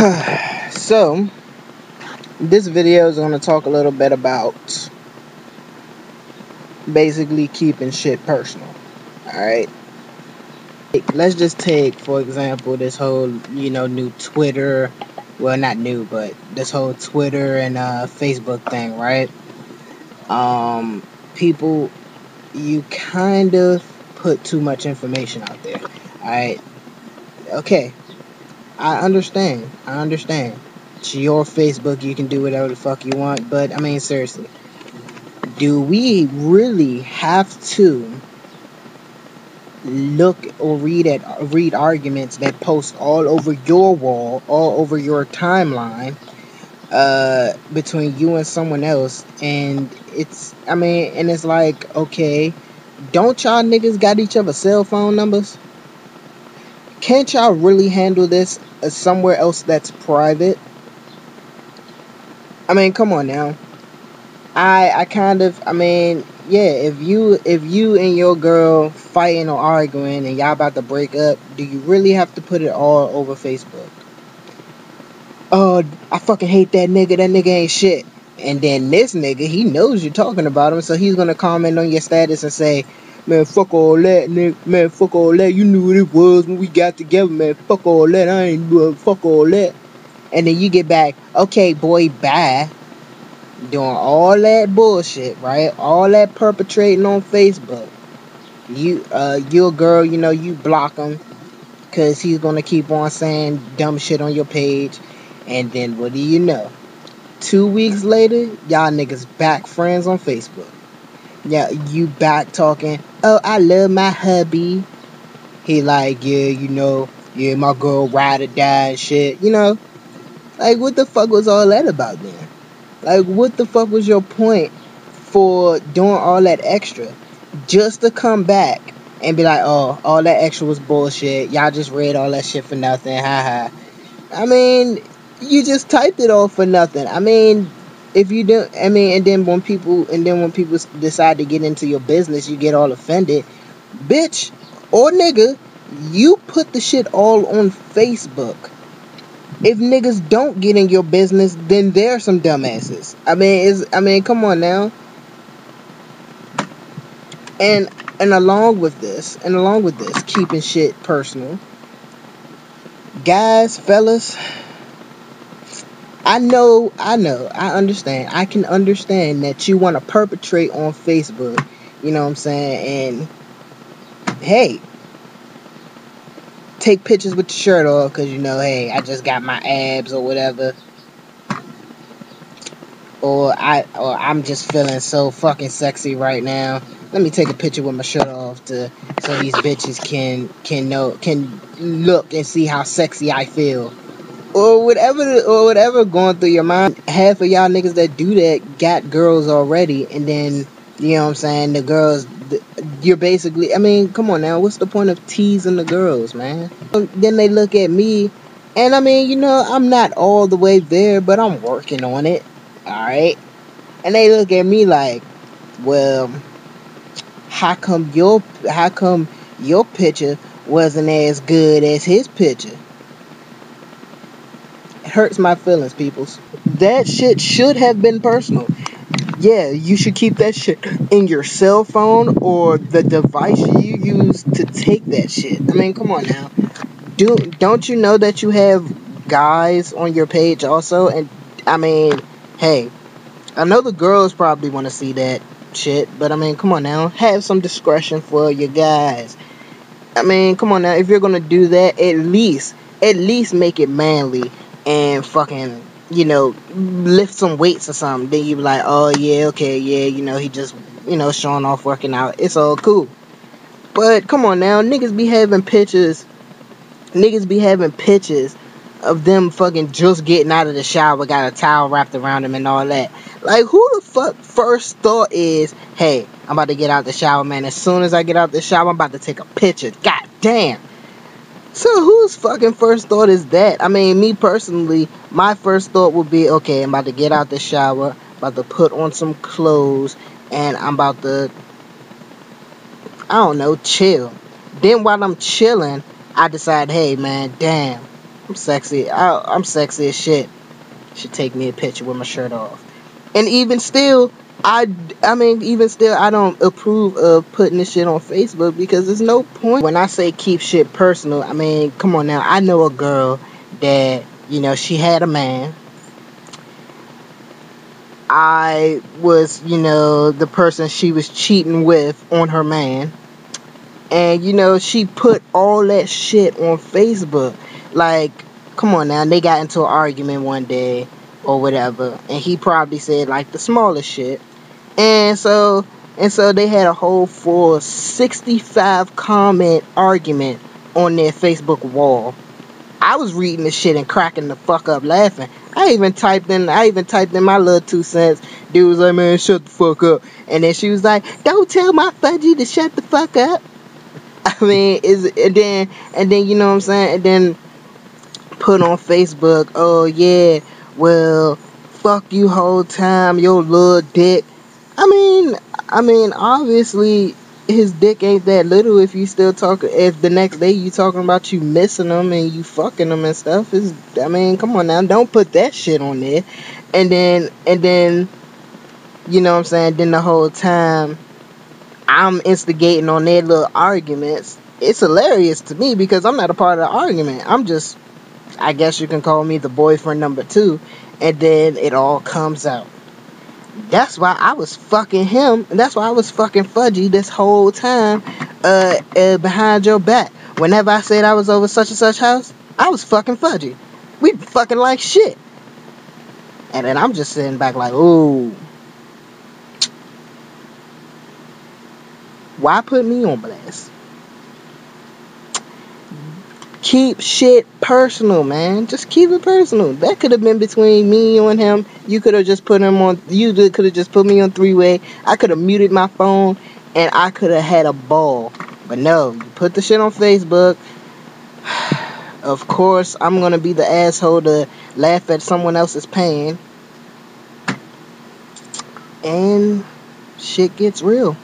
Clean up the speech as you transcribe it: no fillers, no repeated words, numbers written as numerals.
So, this video is going to talk a little bit about basically keeping shit personal. Alright? Let's just take, for example, this whole, new Twitter. Well, not new, but this whole Twitter and Facebook thing, right? People, you kind of put too much information out there. Alright? Okay. I understand. It's your Facebook, you can do whatever the fuck you want, but I mean, seriously, do we really have to look or read arguments that post all over your wall, all over your timeline, between you and someone else? And it's like, okay, don't y'all niggas got each other's cell phone numbers? Can't y'all really handle this somewhere else that's private? I mean, come on now. If you and your girl fighting or arguing and y'all about to break up, do you really have to put it all over Facebook? Oh, I fucking hate that nigga ain't shit. And then this nigga, he knows you're talking about him, so he's gonna comment on your status and say, man, fuck all that, nigga. Man, fuck all that. You knew what it was when we got together, man. Fuck all that. I ain't doing fuck all that. And then you get back, okay, boy, bye. Doing all that bullshit, right? All that perpetrating on Facebook. Your girl, you block him because he's gonna keep on saying dumb shit on your page. And then what do you know? 2 weeks later, y'all niggas back friends on Facebook. Yeah, you back talking, oh, I love my hubby. He like, yeah, my girl ride or die and shit, Like, what the fuck was all that about then? Like, what the fuck was your point for doing all that extra? Just to come back and be like, oh, all that extra was bullshit. Y'all just read all that shit for nothing. Ha ha. I mean, you just typed it all for nothing. I mean, if you do, and then when people decide to get into your business, you get all offended. Bitch or nigga, you put the shit all on Facebook. If niggas don't get in your business, then they're some dumbasses. Come on now. And along with this, keeping shit personal, guys, fellas, I understand. I can understand that you want to perpetrate on Facebook, you know what I'm saying? And hey, take pictures with your shirt off because hey, I just got my abs or whatever, or I'm just feeling so fucking sexy right now. Let me take a picture with my shirt off so these bitches can look and see how sexy I feel, or whatever going through your mind. Half of y'all niggas that do that got girls already, and then you know what I'm saying, the girls, you're basically, come on now, what's the point of teasing the girls, man? Then they look at me, and I'm not all the way there, but I'm working on it, alright? And they look at me like, well, how come your picture wasn't as good as his picture? It hurts my feelings, peoples. That shit should have been personal. Yeah, you should keep that shit in your cell phone or the device you use to take that shit. Come on now. Don't you know that you have guys on your page also? And hey, I know the girls probably want to see that shit, but come on now. Have some discretion for your guys. Come on now. If you're gonna do that, at least make it manly and fucking, lift some weights or something. Then you be like, oh yeah, okay, yeah, he just, showing off working out. It's all cool. But come on now, niggas be having pictures of them fucking just getting out of the shower, got a towel wrapped around them and all that. Like, who the fuck first thought is, hey, I'm about to get out the shower, man. As soon as I get out the shower, I'm about to take a picture. God damn. So whose fucking first thought is that? Me personally, my first thought would be, okay, I'm about to get out the shower, about to put on some clothes, and I'm about to, I don't know, chill. Then while I'm chilling, I decide, hey man, damn, I'm sexy. I'm sexy as shit. Should take me a picture with my shirt off. And even still, even still, I don't approve of putting this shit on Facebook because there's no point. When I say keep shit personal, I mean, come on now. I know a girl that, she had a man. I was, the person she was cheating with on her man. And, she put all that shit on Facebook. Like, come on now. They got into an argument one day or whatever. And he probably said, like, the smallest shit. And so they had a whole full 65 comment argument on their Facebook wall. I was reading this shit and cracking the fuck up laughing. I even typed in my little 2 cents. Dude was like, man, shut the fuck up. And then she was like, don't tell my fudgy to shut the fuck up. I mean, and then you know what I'm saying? And then put on Facebook, oh yeah, well, fuck you whole time, your little dick. I mean, obviously, his dick ain't that little if you still talking, if the next day you talking about you missing him and you fucking him and stuff. Come on now, don't put that shit on there. And then, you know what I'm saying, then the whole time, I'm instigating on their little arguments. It's hilarious to me because I'm not a part of the argument. I'm just, I guess you can call me the boyfriend number 2. And then it all comes out. That's why I was fucking him. And that's why I was fucking Fudgy this whole time behind your back. Whenever I said I was over such and such house, I was fucking Fudgy. We fucking like shit. And then I'm just sitting back like, ooh. Why put me on blast? Keep shit personal, man. Just keep it personal. That could have been between me and him. You could have just put him on. You could have just put me on 3-way. I could have muted my phone, and I could have had a ball. But no, you put the shit on Facebook. Of course, I'm gonna be the asshole to laugh at someone else's pain, and shit gets real.